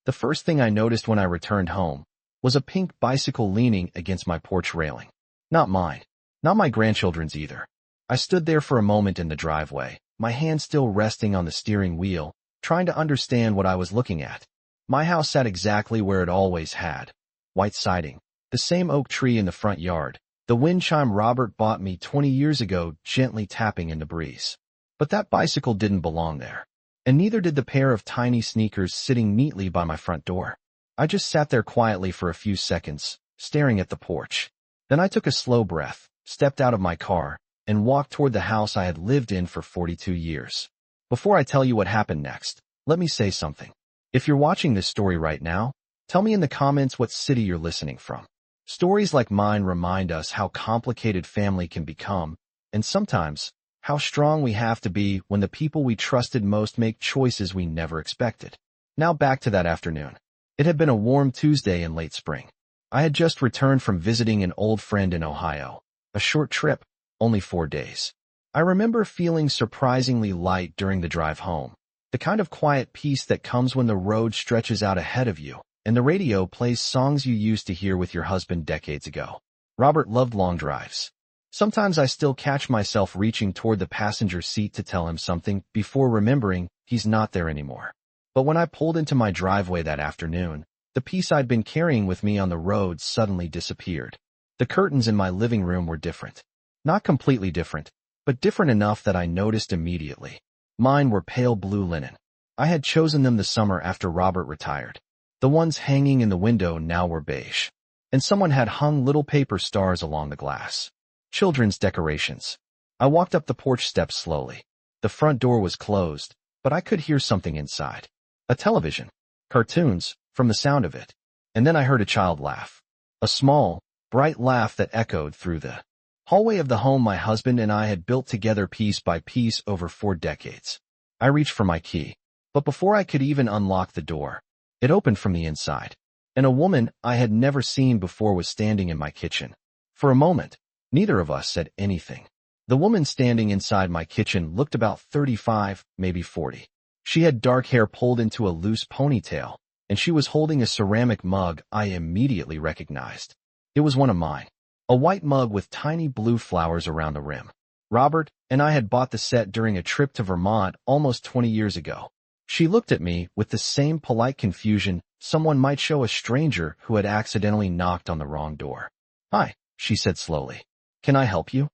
The first thing I noticed when I returned home was a pink bicycle leaning against my porch railing. Not mine. Not my grandchildren's either. I stood there for a moment in the driveway, my hand still resting on the steering wheel, trying to understand what I was looking at. My house sat exactly where it always had. White siding, the same oak tree in the front yard, the wind chime Robert bought me 20 years ago gently tapping in the breeze. But that bicycle didn't belong there. And neither did the pair of tiny sneakers sitting neatly by my front door. I just sat there quietly for a few seconds, staring at the porch. Then I took a slow breath, stepped out of my car, and walked toward the house I had lived in for 42 years. Before I tell you what happened next, let me say something. If you're watching this story right now, tell me in the comments what city you're listening from. Stories like mine remind us how complicated family can become, and sometimes, how strong we have to be when the people we trusted most make choices we never expected. Now back to that afternoon. It had been a warm Tuesday in late spring. I had just returned from visiting an old friend in Ohio. A short trip, only 4 days. I remember feeling surprisingly light during the drive home. The kind of quiet peace that comes when the road stretches out ahead of you, and the radio plays songs you used to hear with your husband decades ago. Robert loved long drives. Sometimes I still catch myself reaching toward the passenger seat to tell him something before remembering he's not there anymore. But when I pulled into my driveway that afternoon, the peace I'd been carrying with me on the road suddenly disappeared. The curtains in my living room were different. Not completely different, but different enough that I noticed immediately. Mine were pale blue linen. I had chosen them the summer after Robert retired. The ones hanging in the window now were beige. And someone had hung little paper stars along the glass. Children's decorations. I walked up the porch steps slowly. The front door was closed, but I could hear something inside. A television. Cartoons, from the sound of it. And then I heard a child laugh. A small, bright laugh that echoed through the hallway of the home my husband and I had built together piece by piece over 4 decades. I reached for my key, but before I could even unlock the door, it opened from the inside, and a woman I had never seen before was standing in my kitchen. For a moment, neither of us said anything. The woman standing inside my kitchen looked about 35, maybe 40. She had dark hair pulled into a loose ponytail, and she was holding a ceramic mug I immediately recognized. It was one of mine. A white mug with tiny blue flowers around the rim. Robert and I had bought the set during a trip to Vermont almost 20 years ago. She looked at me with the same polite confusion someone might show a stranger who had accidentally knocked on the wrong door. "Hi," she said slowly. "Can I help you?"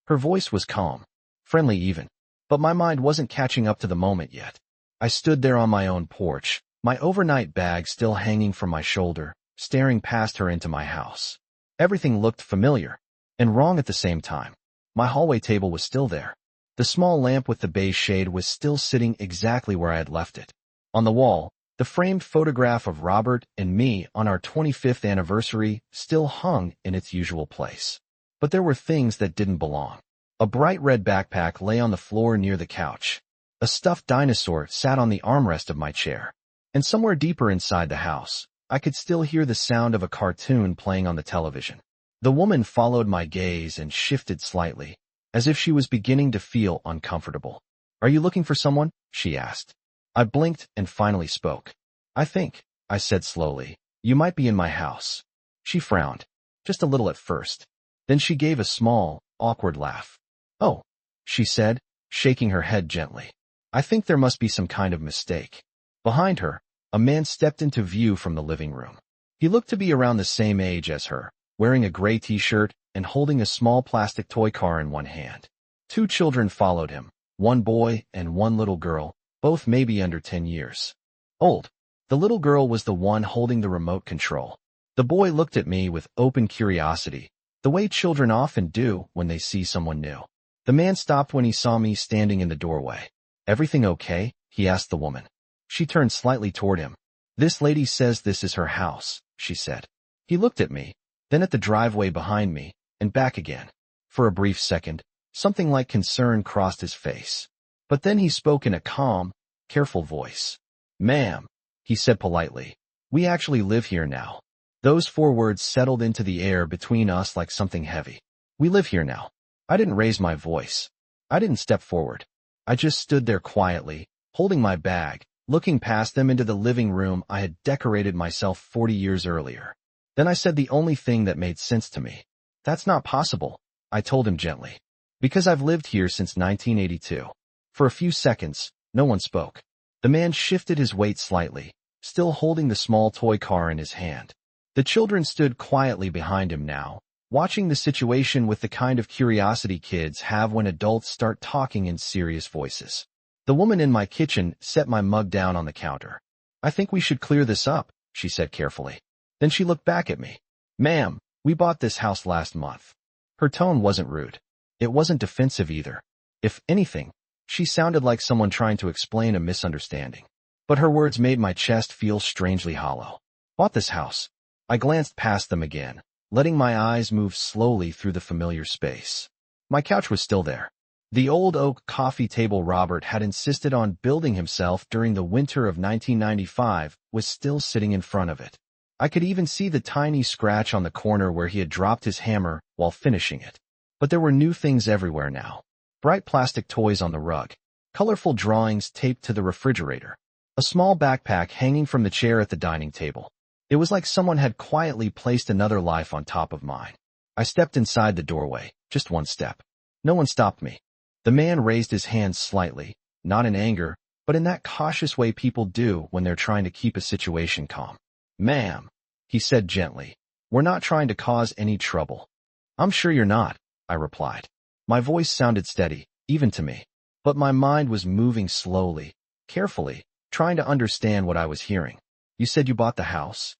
Her voice was calm, friendly even, but my mind wasn't catching up to the moment yet. I stood there on my own porch, my overnight bag still hanging from my shoulder, staring past her into my house. Everything looked familiar, and wrong at the same time. My hallway table was still there. The small lamp with the beige shade was still sitting exactly where I had left it. On the wall, the framed photograph of Robert and me on our 25th anniversary still hung in its usual place. But there were things that didn't belong. A bright red backpack lay on the floor near the couch. A stuffed dinosaur sat on the armrest of my chair. And somewhere deeper inside the house, I could still hear the sound of a cartoon playing on the television. The woman followed my gaze and shifted slightly, as if she was beginning to feel uncomfortable. "Are you looking for someone?" she asked. I blinked and finally spoke. I think," I said slowly, "you might be in my house." She frowned, just a little at first. Then she gave a small, awkward laugh. "Oh," she said, shaking her head gently. "I think there must be some kind of mistake." Behind her, a man stepped into view from the living room. He looked to be around the same age as her, wearing a gray t-shirt and holding a small plastic toy car in one hand. 2 children followed him, 1 boy and 1 little girl, both maybe under 10 years old. The little girl was the one holding the remote control. The boy looked at me with open curiosity, the way children often do when they see someone new. The man stopped when he saw me standing in the doorway. "Everything okay?" he asked the woman. She turned slightly toward him. "This lady says this is her house," she said. He looked at me, then at the driveway behind me, and back again. For a brief second, something like concern crossed his face. But then he spoke in a calm, careful voice. "Ma'am," he said politely, "we actually live here now." Those 4 words settled into the air between us like something heavy. "We live here now." I didn't raise my voice. I didn't step forward. I just stood there quietly, holding my bag, looking past them into the living room I had decorated myself 40 years earlier. Then I said the only thing that made sense to me. That's not possible, I told him gently. Because I've lived here since 1982. For a few seconds, no one spoke. The man shifted his weight slightly, still holding the small toy car in his hand. The children stood quietly behind him now, watching the situation with the kind of curiosity kids have when adults start talking in serious voices. The woman in my kitchen set my mug down on the counter. I think we should clear this up, she said carefully. Then she looked back at me. Ma'am, we bought this house last month. Her tone wasn't rude. It wasn't defensive either. If anything, she sounded like someone trying to explain a misunderstanding. But her words made my chest feel strangely hollow. Bought this house. I glanced past them again, letting my eyes move slowly through the familiar space. My couch was still there. The old oak coffee table Robert had insisted on building himself during the winter of 1995 was still sitting in front of it. I could even see the tiny scratch on the corner where he had dropped his hammer while finishing it. But there were new things everywhere now. Bright plastic toys on the rug, colorful drawings taped to the refrigerator, a small backpack hanging from the chair at the dining table. It was like someone had quietly placed another life on top of mine. I stepped inside the doorway, just one step. No one stopped me. The man raised his hands slightly, not in anger, but in that cautious way people do when they're trying to keep a situation calm. Ma'am, he said gently, we're not trying to cause any trouble. I'm sure you're not, I replied. My voice sounded steady, even to me, but my mind was moving slowly, carefully, trying to understand what I was hearing. You said you bought the house?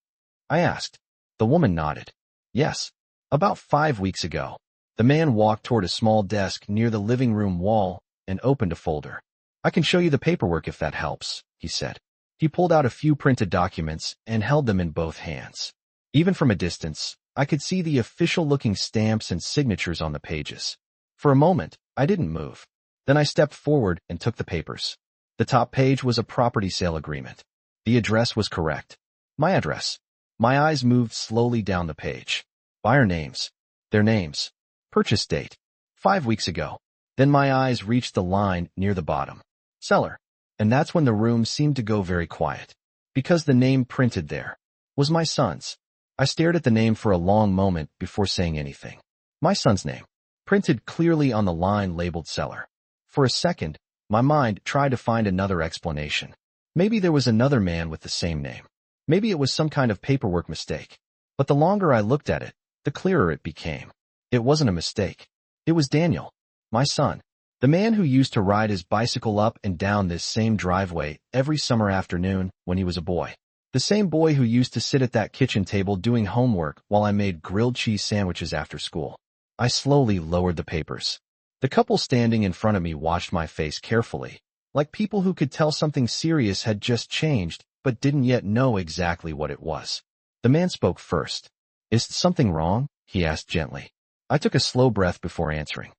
I asked. The woman nodded. Yes, about 5 weeks ago. The man walked toward a small desk near the living room wall and opened a folder. I can show you the paperwork if that helps, he said. He pulled out a few printed documents and held them in both hands. Even from a distance, I could see the official-looking stamps and signatures on the pages. For a moment, I didn't move. Then I stepped forward and took the papers. The top page was a property sale agreement. The address was correct. My address. My eyes moved slowly down the page. Buyer names. Their names. Purchase date. 5 weeks ago. Then my eyes reached the line near the bottom. Seller. And that's when the room seemed to go very quiet. Because the name printed there was my son's. I stared at the name for a long moment before saying anything. My son's name. Printed clearly on the line labeled seller. For a second, my mind tried to find another explanation. Maybe there was another man with the same name. Maybe it was some kind of paperwork mistake. But the longer I looked at it, the clearer it became. It wasn't a mistake. It was Daniel, my son, the man who used to ride his bicycle up and down this same driveway every summer afternoon when he was a boy. The same boy who used to sit at that kitchen table doing homework while I made grilled cheese sandwiches after school. I slowly lowered the papers. The couple standing in front of me watched my face carefully, like people who could tell something serious had just changed but didn't yet know exactly what it was. The man spoke first. Is something wrong? He asked gently. I took a slow breath before answering.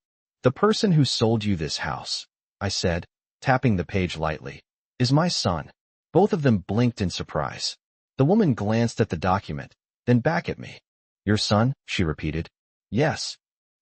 The person who sold you this house, I said, tapping the page lightly, is my son. Both of them blinked in surprise. The woman glanced at the document, then back at me. Your son? She repeated. Yes.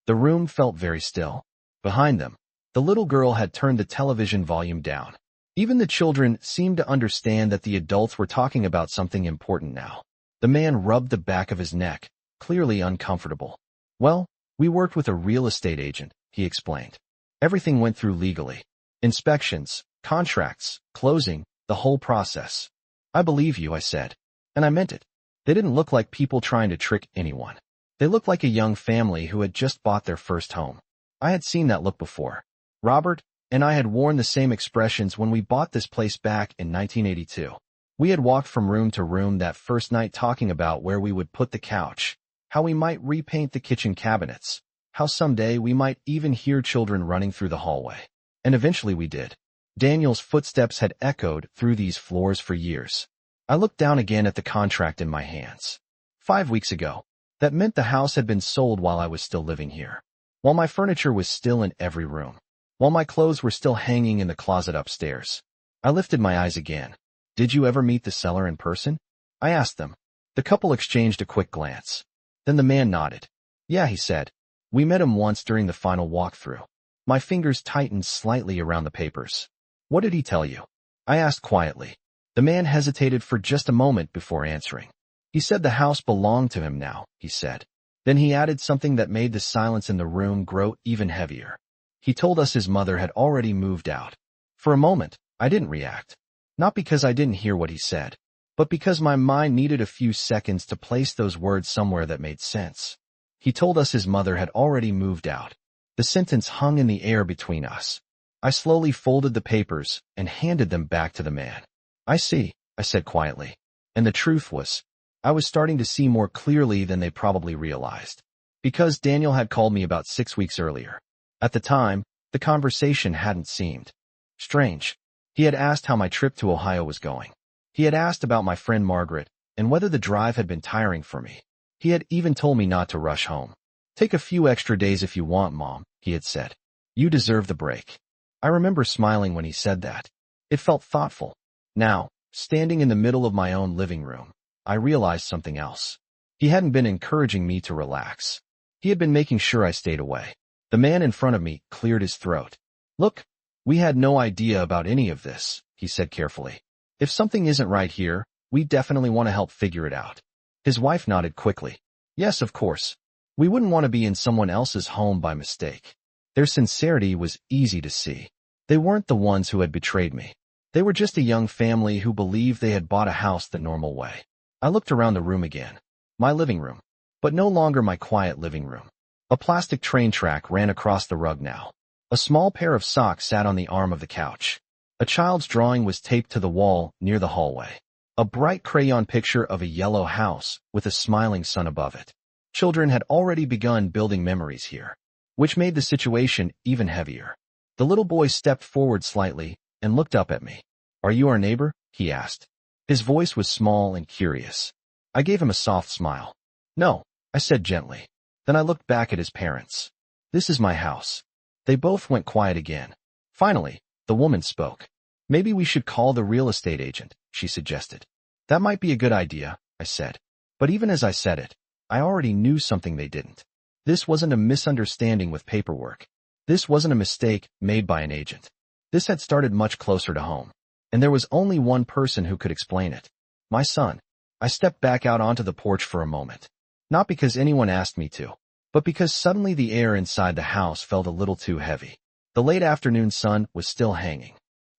The room felt very still. Behind them, the little girl had turned the television volume down. Even the children seemed to understand that the adults were talking about something important now. The man rubbed the back of his neck, clearly uncomfortable. Well, we worked with a real estate agent, he explained. Everything went through legally. Inspections, contracts, closing, the whole process. I believe you, I said. And I meant it. They didn't look like people trying to trick anyone. They looked like a young family who had just bought their first home. I had seen that look before. Robert and I had worn the same expressions when we bought this place back in 1982. We had walked from room to room that first night talking about where we would put the couch, how we might repaint the kitchen cabinets, how someday we might even hear children running through the hallway. And eventually we did. Daniel's footsteps had echoed through these floors for years. I looked down again at the contract in my hands. 5 weeks ago. That meant the house had been sold while I was still living here. While my furniture was still in every room. While my clothes were still hanging in the closet upstairs. I lifted my eyes again. Did you ever meet the seller in person? I asked them. The couple exchanged a quick glance. Then the man nodded. Yeah, he said. We met him once during the final walkthrough. My fingers tightened slightly around the papers. What did he tell you? I asked quietly. The man hesitated for just a moment before answering. He said the house belonged to him now, he said. Then he added something that made the silence in the room grow even heavier. He told us his mother had already moved out. For a moment, I didn't react. Not because I didn't hear what he said, but because my mind needed a few seconds to place those words somewhere that made sense. He told us his mother had already moved out. The sentence hung in the air between us. I slowly folded the papers and handed them back to the man. I see, I said quietly. And the truth was, I was starting to see more clearly than they probably realized. Because Daniel had called me about 6 weeks earlier. At the time, the conversation hadn't seemed strange. He had asked how my trip to Ohio was going. He had asked about my friend Margaret and whether the drive had been tiring for me. He had even told me not to rush home. Take a few extra days if you want, Mom, he had said. You deserve the break. I remember smiling when he said that. It felt thoughtful. Now, standing in the middle of my own living room, I realized something else. He hadn't been encouraging me to relax. He had been making sure I stayed away. The man in front of me cleared his throat. Look, we had no idea about any of this, he said carefully. If something isn't right here, we definitely want to help figure it out. His wife nodded quickly. Yes, of course. We wouldn't want to be in someone else's home by mistake. Their sincerity was easy to see. They weren't the ones who had betrayed me. They were just a young family who believed they had bought a house the normal way. I looked around the room again. My living room. But no longer my quiet living room. A plastic train track ran across the rug now. A small pair of socks sat on the arm of the couch. A child's drawing was taped to the wall near the hallway. A bright crayon picture of a yellow house with a smiling sun above it. Children had already begun building memories here, which made the situation even heavier. The little boy stepped forward slightly and looked up at me. Are you our neighbor? He asked. His voice was small and curious. I gave him a soft smile. No, I said gently. Then I looked back at his parents. This is my house. They both went quiet again. Finally, the woman spoke. Maybe we should call the real estate agent, she suggested. That might be a good idea, I said. But even as I said it, I already knew something they didn't. This wasn't a misunderstanding with paperwork. This wasn't a mistake made by an agent. This had started much closer to home. And there was only one person who could explain it. My son. I stepped back out onto the porch for a moment. Not because anyone asked me to, but because suddenly the air inside the house felt a little too heavy. The late afternoon sun was still hanging.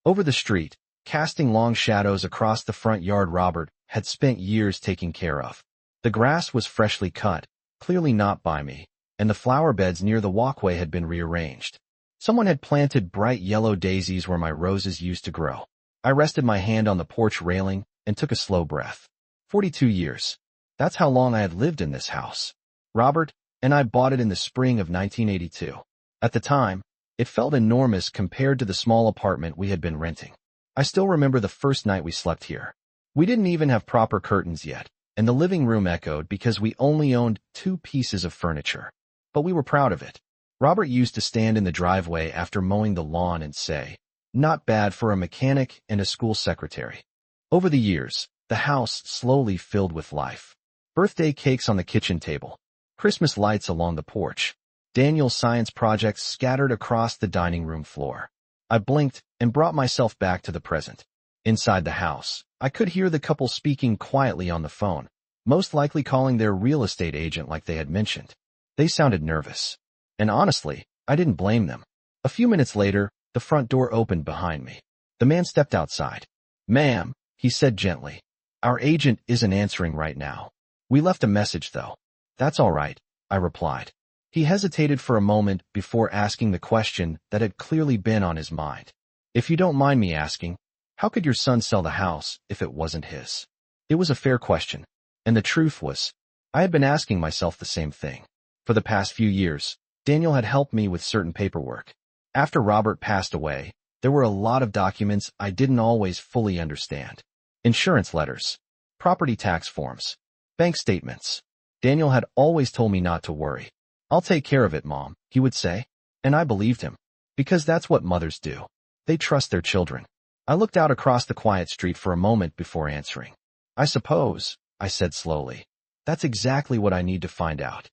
Over the street, casting long shadows across the front yard Robert had spent years taking care of. The grass was freshly cut, clearly not by me, and the flower beds near the walkway had been rearranged. Someone had planted bright yellow daisies where my roses used to grow. I rested my hand on the porch railing and took a slow breath. 42 years. That's how long I had lived in this house. Robert and I bought it in the spring of 1982. At the time, it felt enormous compared to the small apartment we had been renting. I still remember the first night we slept here. We didn't even have proper curtains yet, and the living room echoed because we only owned 2 pieces of furniture. But we were proud of it. Robert used to stand in the driveway after mowing the lawn and say, "Not bad for a mechanic and a school secretary." Over the years, the house slowly filled with life. Birthday cakes on the kitchen table. Christmas lights along the porch. Daniel's science projects scattered across the dining room floor. I blinked and brought myself back to the present. Inside the house, I could hear the couple speaking quietly on the phone, most likely calling their real estate agent like they had mentioned. They sounded nervous. And honestly, I didn't blame them. A few minutes later, the front door opened behind me. The man stepped outside. "Ma'am," he said gently. "Our agent isn't answering right now. We left a message, though." "That's all right," I replied. He hesitated for a moment before asking the question that had clearly been on his mind. "If you don't mind me asking, how could your son sell the house if it wasn't his?" It was a fair question, and the truth was, I had been asking myself the same thing. For the past few years, Daniel had helped me with certain paperwork. After Robert passed away, there were a lot of documents I didn't always fully understand. Insurance letters, property tax forms, bank statements. Daniel had always told me not to worry. "I'll take care of it, Mom," he would say. And I believed him. Because that's what mothers do. They trust their children. I looked out across the quiet street for a moment before answering. "I suppose," I said slowly, "that's exactly what I need to find out."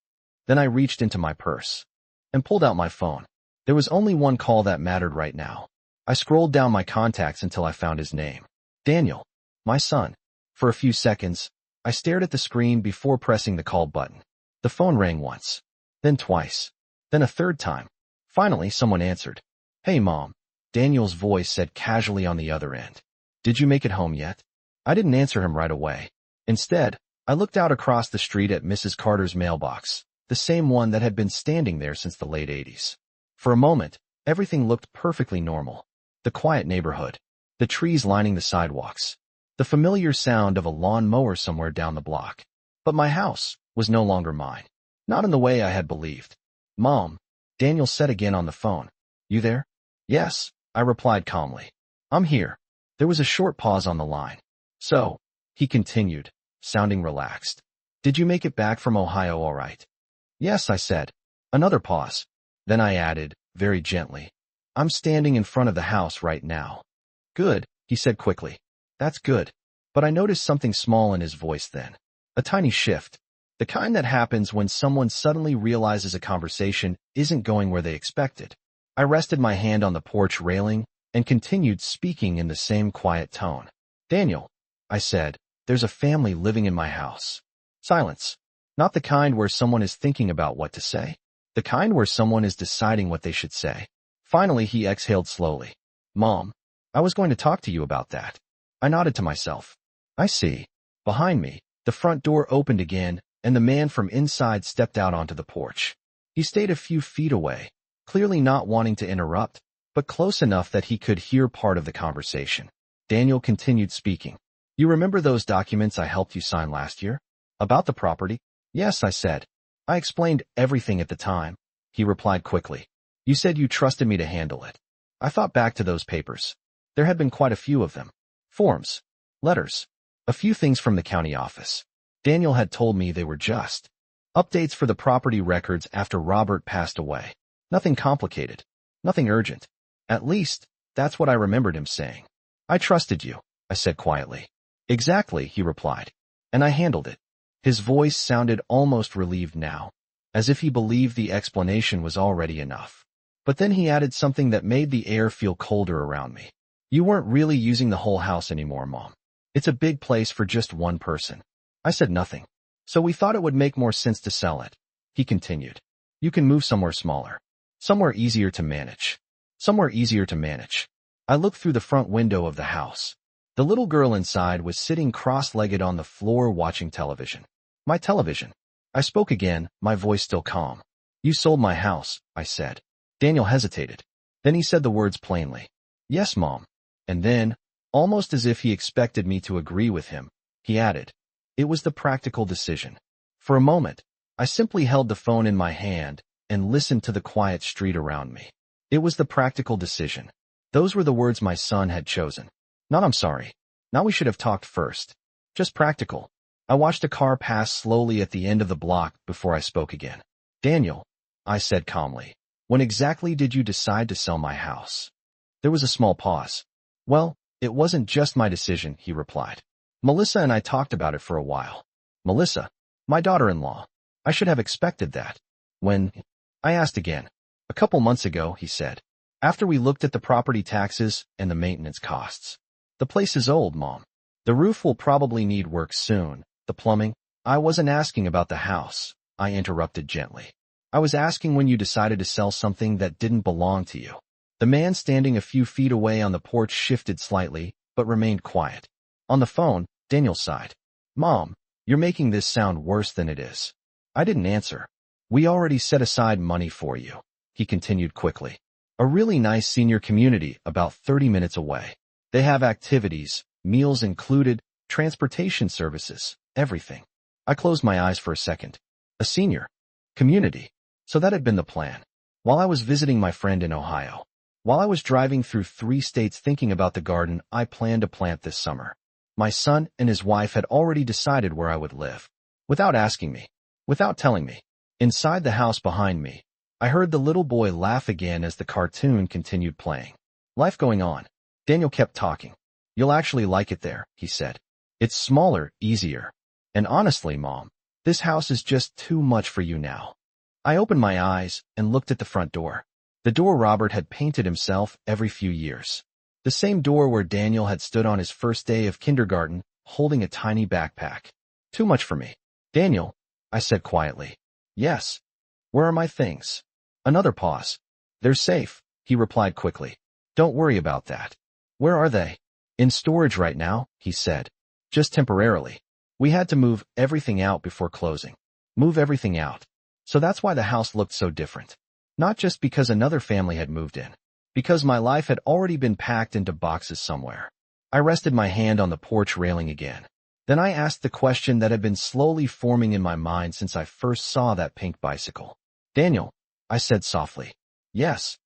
Then I reached into my purse and pulled out my phone. There was only one call that mattered right now. I scrolled down my contacts until I found his name. Daniel. My son. For a few seconds, I stared at the screen before pressing the call button. The phone rang once, then twice, then a third time. Finally, someone answered. Hey, Mom. Daniel's voice said casually on the other end. Did you make it home yet? I didn't answer him right away. Instead, I looked out across the street at Mrs. Carter's mailbox, the same one that had been standing there since the late 80s. For a moment, everything looked perfectly normal. The quiet neighborhood, the trees lining the sidewalks, the familiar sound of a lawn mower somewhere down the block. But my house was no longer mine. Not in the way I had believed. Mom, Daniel said again on the phone. You there? Yes, I replied calmly. I'm here. There was a short pause on the line. So, he continued, sounding relaxed. Did you make it back from Ohio all right? Yes, I said. Another pause. Then I added, very gently. I'm standing in front of the house right now. Good, he said quickly. That's good. But I noticed something small in his voice then. A tiny shift. The kind that happens when someone suddenly realizes a conversation isn't going where they expected. I rested my hand on the porch railing and continued speaking in the same quiet tone. Daniel, I said, there's a family living in my house. Silence. Not the kind where someone is thinking about what to say. The kind where someone is deciding what they should say. Finally, he exhaled slowly. Mom, I was going to talk to you about that. I nodded to myself. I see. Behind me, the front door opened again, and the man from inside stepped out onto the porch. He stayed a few feet away, clearly not wanting to interrupt, but close enough that he could hear part of the conversation. Daniel continued speaking. You remember those documents I helped you sign last year? About the property? Yes, I said. I explained everything at the time, he replied quickly. You said you trusted me to handle it. I thought back to those papers. There had been quite a few of them. Forms, letters, a few things from the county office. Daniel had told me they were just updates for the property records after Robert passed away. Nothing complicated, nothing urgent. At least, that's what I remembered him saying. I trusted you, I said quietly. Exactly, he replied. And I handled it. His voice sounded almost relieved now, as if he believed the explanation was already enough. But then he added something that made the air feel colder around me. You weren't really using the whole house anymore, Mom. It's a big place for just one person. I said nothing. So we thought it would make more sense to sell it. He continued. You can move somewhere smaller. Somewhere easier to manage. Somewhere easier to manage. I looked through the front window of the house. The little girl inside was sitting cross-legged on the floor watching television. My television. I spoke again, my voice still calm. You sold my house, I said. Daniel hesitated. Then he said the words plainly. Yes, Mom. And then, almost as if he expected me to agree with him, he added, it was the practical decision. For a moment, I simply held the phone in my hand and listened to the quiet street around me. It was the practical decision. Those were the words my son had chosen. Not I'm sorry. Now we should have talked first. Just practical. I watched a car pass slowly at the end of the block before I spoke again. Daniel, I said calmly, when exactly did you decide to sell my house? There was a small pause. Well, it wasn't just my decision, he replied. Melissa and I talked about it for a while. Melissa, my daughter-in-law. I should have expected that. When? I asked again. A couple months ago, he said. After we looked at the property taxes and the maintenance costs. The place is old, Mom. The roof will probably need work soon. The plumbing. I wasn't asking about the house, I interrupted gently. I was asking when you decided to sell something that didn't belong to you. The man standing a few feet away on the porch shifted slightly, but remained quiet. On the phone, Daniel sighed. Mom, you're making this sound worse than it is. I didn't answer. We already set aside money for you, he continued quickly. A really nice senior community about 30 minutes away. They have activities, meals included, transportation services, everything. I closed my eyes for a second. A senior community. So that had been the plan. While I was visiting my friend in Ohio. While I was driving through 3 states thinking about the garden I planned to plant this summer. My son and his wife had already decided where I would live. Without asking me. Without telling me. Inside the house behind me, I heard the little boy laugh again as the cartoon continued playing. Life going on. Daniel kept talking. You'll actually like it there, he said. It's smaller, easier. And honestly, Mom, this house is just too much for you now. I opened my eyes and looked at the front door. The door Robert had painted himself every few years. The same door where Daniel had stood on his first day of kindergarten, holding a tiny backpack. Too much for me. Daniel, I said quietly. Yes. Where are my things? Another pause. They're safe, he replied quickly. Don't worry about that. Where are they? In storage right now, he said. Just temporarily. We had to move everything out before closing. Move everything out. So that's why the house looked so different. Not just because another family had moved in. Because my life had already been packed into boxes somewhere. I rested my hand on the porch railing again. Then I asked the question that had been slowly forming in my mind since I first saw that pink bicycle. Daniel, I said softly. Yes.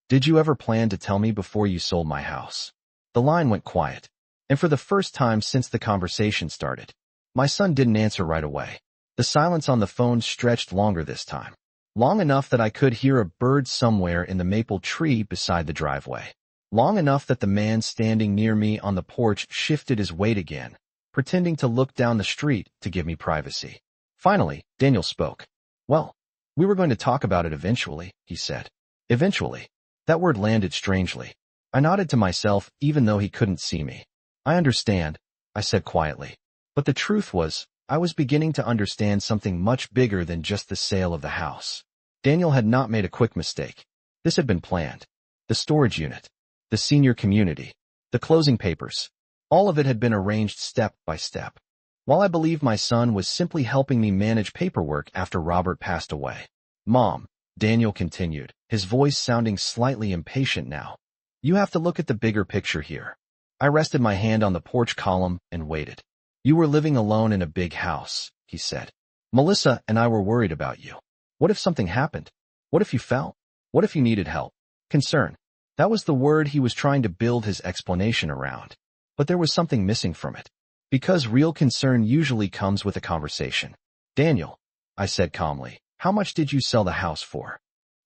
Did you ever plan to tell me before you sold my house? The line went quiet. And for the first time since the conversation started, my son didn't answer right away. The silence on the phone stretched longer this time. Long enough that I could hear a bird somewhere in the maple tree beside the driveway. Long enough that the man standing near me on the porch shifted his weight again, pretending to look down the street to give me privacy. Finally, Daniel spoke. Well, we were going to talk about it eventually, he said. Eventually. That word landed strangely. I nodded to myself even though he couldn't see me. I understand, I said quietly. But the truth was, I was beginning to understand something much bigger than just the sale of the house. Daniel had not made a quick mistake. This had been planned. The storage unit, the senior community, the closing papers, all of it had been arranged step by step. While I believed my son was simply helping me manage paperwork after Robert passed away. Mom, Daniel continued, his voice sounding slightly impatient now. You have to look at the bigger picture here. I rested my hand on the porch column and waited. You were living alone in a big house, he said. Melissa and I were worried about you. What if something happened? What if you fell? What if you needed help? Concern. That was the word he was trying to build his explanation around. But there was something missing from it. Because real concern usually comes with a conversation. Daniel, I said calmly, how much did you sell the house for?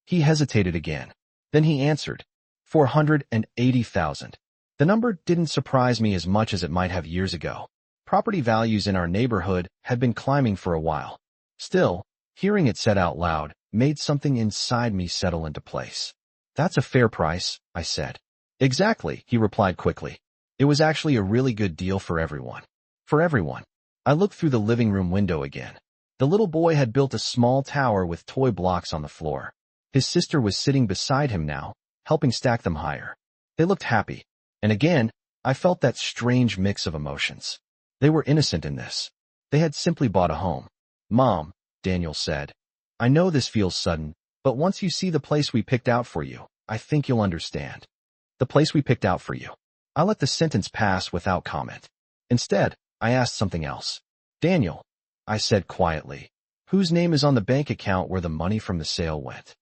He hesitated again. Then he answered, $480,000. The number didn't surprise me as much as it might have years ago. Property values in our neighborhood had been climbing for a while. Still, hearing it said out loud made something inside me settle into place. That's a fair price, I said. Exactly, he replied quickly. It was actually a really good deal for everyone. For everyone. I looked through the living room window again. The little boy had built a small tower with toy blocks on the floor. His sister was sitting beside him now, helping stack them higher. They looked happy. And again, I felt that strange mix of emotions. They were innocent in this. They had simply bought a home. Mom, Daniel said. I know this feels sudden, but once you see the place we picked out for you, I think you'll understand. The place we picked out for you. I let the sentence pass without comment. Instead, I asked something else. Daniel, I said quietly, whose name is on the bank account where the money from the sale went?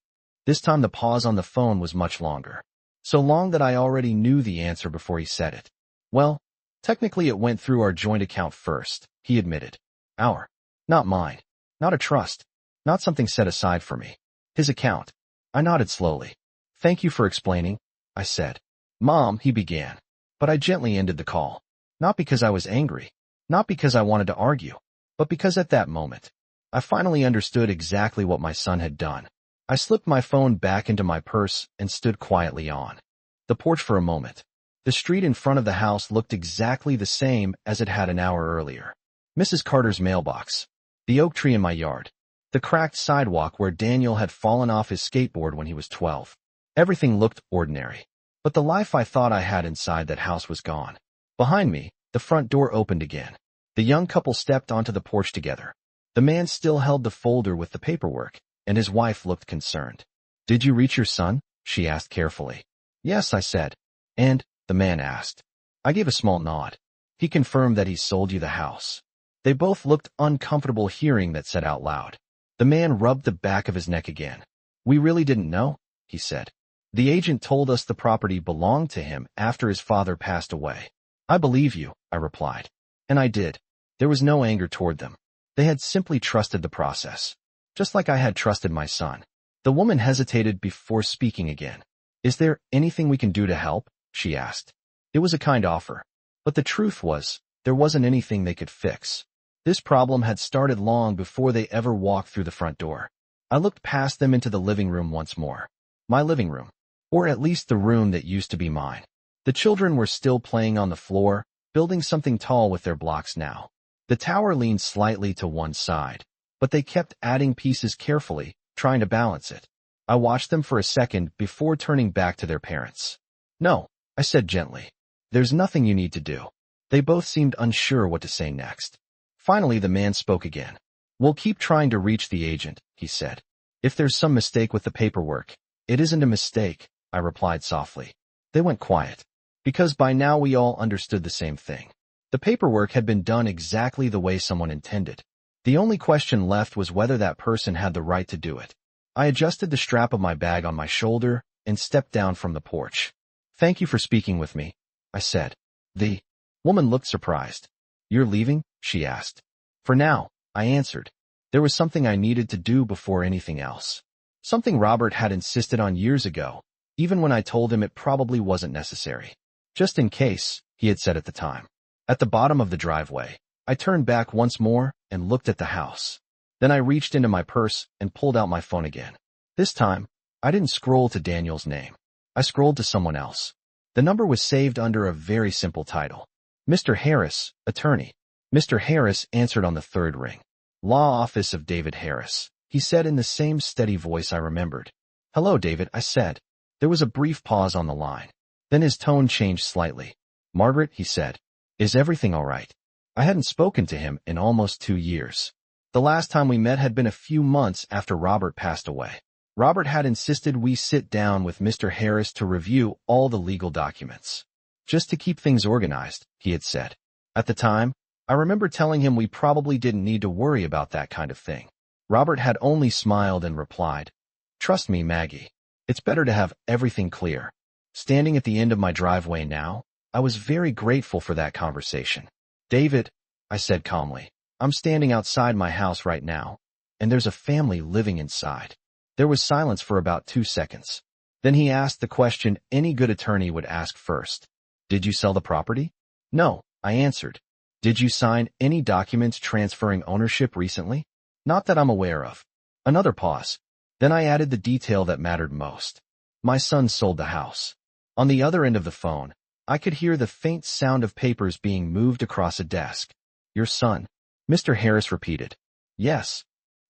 This time the pause on the phone was much longer. So long that I already knew the answer before he said it. Well, technically it went through our joint account first, he admitted. Our. Not mine. Not a trust. Not something set aside for me. His account. I nodded slowly. Thank you for explaining, I said. Mom, he began. But I gently ended the call. Not because I was angry. Not because I wanted to argue. But because at that moment, I finally understood exactly what my son had done. I slipped my phone back into my purse and stood quietly on the porch for a moment. The street in front of the house looked exactly the same as it had an hour earlier. Mrs. Carter's mailbox. The oak tree in my yard. The cracked sidewalk where Daniel had fallen off his skateboard when he was 12. Everything looked ordinary. But the life I thought I had inside that house was gone. Behind me, the front door opened again. The young couple stepped onto the porch together. The man still held the folder with the paperwork, and his wife looked concerned. Did you reach your son? She asked carefully. Yes, I said. And, the man asked. I gave a small nod. He confirmed that he sold you the house. They both looked uncomfortable hearing that said out loud. The man rubbed the back of his neck again. We really didn't know, he said. The agent told us the property belonged to him after his father passed away. I believe you, I replied. And I did. There was no anger toward them. They had simply trusted the process. Just like I had trusted my son. The woman hesitated before speaking again. Is there anything we can do to help? She asked. It was a kind offer. But the truth was, there wasn't anything they could fix. This problem had started long before they ever walked through the front door. I looked past them into the living room once more. My living room. Or at least the room that used to be mine. The children were still playing on the floor, building something tall with their blocks now. The tower leaned slightly to one side, but they kept adding pieces carefully, trying to balance it. I watched them for a second before turning back to their parents. "No," I said gently. "There's nothing you need to do." They both seemed unsure what to say next. Finally, the man spoke again. "We'll keep trying to reach the agent," he said. "If there's some mistake with the paperwork." "It isn't a mistake," I replied softly. They went quiet, because by now we all understood the same thing. The paperwork had been done exactly the way someone intended. The only question left was whether that person had the right to do it. I adjusted the strap of my bag on my shoulder and stepped down from the porch. "Thank you for speaking with me," I said. The woman looked surprised. "You're leaving?" she asked. "For now," I answered. There was something I needed to do before anything else. Something Robert had insisted on years ago, even when I told him it probably wasn't necessary. "Just in case," he had said at the time. At the bottom of the driveway, I turned back once more and looked at the house. Then I reached into my purse and pulled out my phone again. This time, I didn't scroll to Daniel's name. I scrolled to someone else. The number was saved under a very simple title. "Mr. Harris, attorney." Mr. Harris answered on the third ring. "Law office of David Harris," he said in the same steady voice I remembered. "Hello, David," I said. There was a brief pause on the line. Then his tone changed slightly. "Margaret," he said, "is everything all right?" I hadn't spoken to him in almost 2 years. The last time we met had been a few months after Robert passed away. Robert had insisted we sit down with Mr. Harris to review all the legal documents. Just to keep things organized, he had said. At the time, I remember telling him we probably didn't need to worry about that kind of thing. Robert had only smiled and replied, "Trust me, Maggie. It's better to have everything clear." Standing at the end of my driveway now, I was very grateful for that conversation. "David," I said calmly, "I'm standing outside my house right now, and there's a family living inside." There was silence for about 2 seconds. Then he asked the question any good attorney would ask first. "Did you sell the property?" "No," I answered. "Did you sign any documents transferring ownership recently?" "Not that I'm aware of." Another pause. Then I added the detail that mattered most. "My son sold the house." On the other end of the phone, I could hear the faint sound of papers being moved across a desk. "Your son?" Mr. Harris repeated. "Yes."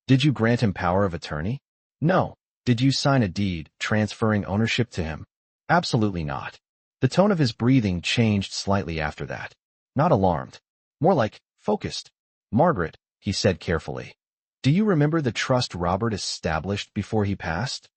"Did you grant him power of attorney?" "No." "Did you sign a deed transferring ownership to him?" "Absolutely not." The tone of his breathing changed slightly after that. Not alarmed. More like focused. "Margaret," he said carefully, "do you remember the trust Robert established before he passed?"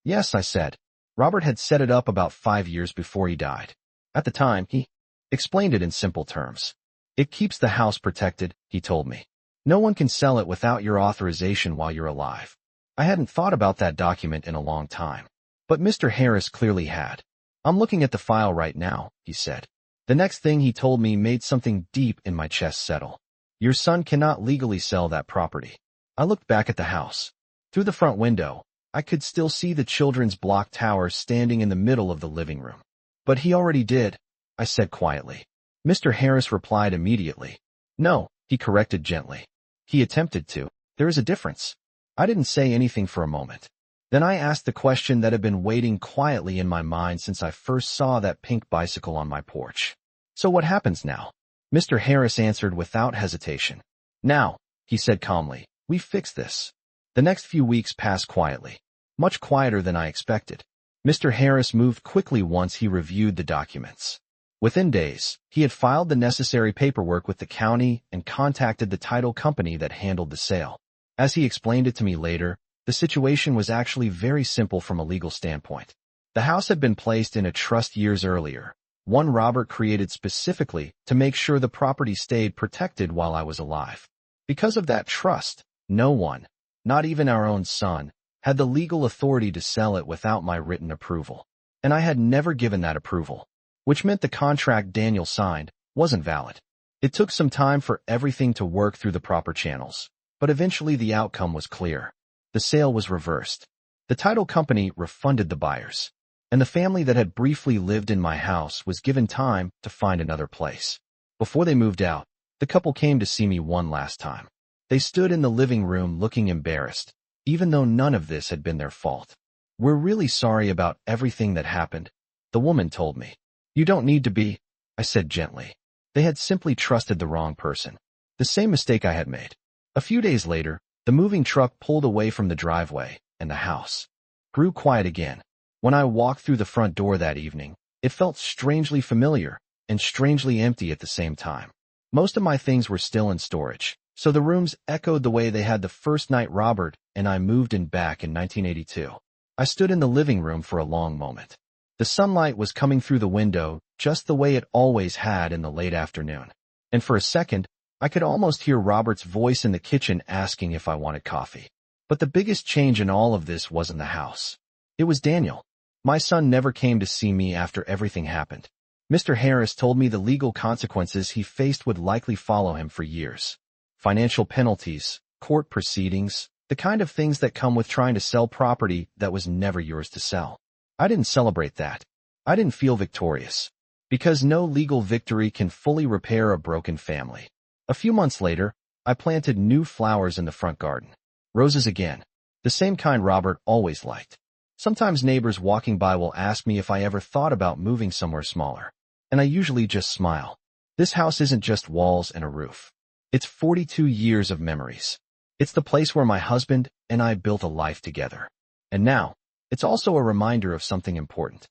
"Yes," I said. Robert had set it up about 5 years before he died. At the time, he explained it in simple terms. "It keeps the house protected," he told me. "No one can sell it without your authorization while you're alive." I hadn't thought about that document in a long time. But Mr. Harris clearly had. "I'm looking at the file right now," he said. The next thing he told me made something deep in my chest settle. "Your son cannot legally sell that property." I looked back at the house. Through the front window, I could still see the children's block tower standing in the middle of the living room. "But he already did," I said quietly. Mr. Harris replied immediately. "No," he corrected gently. "He attempted to. There is a difference." I didn't say anything for a moment. Then I asked the question that had been waiting quietly in my mind since I first saw that pink bicycle on my porch. "So what happens now?" Mr. Harris answered without hesitation. "Now," he said calmly, "we fix this." The next few weeks passed quietly. Much quieter than I expected. Mr. Harris moved quickly once he reviewed the documents. Within days, he had filed the necessary paperwork with the county and contacted the title company that handled the sale. As he explained it to me later, the situation was actually very simple from a legal standpoint. The house had been placed in a trust years earlier, one Robert created specifically to make sure the property stayed protected while I was alive. Because of that trust, no one, not even our own son, had the legal authority to sell it without my written approval. And I had never given that approval, which meant the contract Daniel signed wasn't valid. It took some time for everything to work through the proper channels, but eventually the outcome was clear. The sale was reversed. The title company refunded the buyers, and the family that had briefly lived in my house was given time to find another place. Before they moved out, the couple came to see me one last time. They stood in the living room looking embarrassed, even though none of this had been their fault. "We're really sorry about everything that happened," the woman told me. "You don't need to be," I said gently. They had simply trusted the wrong person. The same mistake I had made. A few days later, the moving truck pulled away from the driveway, and the house grew quiet again. When I walked through the front door that evening, it felt strangely familiar and strangely empty at the same time. Most of my things were still in storage, so the rooms echoed the way they had the first night Robert and I moved in back in 1982. I stood in the living room for a long moment. The sunlight was coming through the window just the way it always had in the late afternoon. And for a second, I could almost hear Robert's voice in the kitchen asking if I wanted coffee. But the biggest change in all of this wasn't the house. It was Daniel. My son never came to see me after everything happened. Mr. Harris told me the legal consequences he faced would likely follow him for years. Financial penalties, court proceedings, the kind of things that come with trying to sell property that was never yours to sell. I didn't celebrate that. I didn't feel victorious. Because no legal victory can fully repair a broken family. A few months later, I planted new flowers in the front garden. Roses again. The same kind Robert always liked. Sometimes neighbors walking by will ask me if I ever thought about moving somewhere smaller. And I usually just smile. This house isn't just walls and a roof. It's 42 years of memories. It's the place where my husband and I built a life together. And now, it's also a reminder of something important.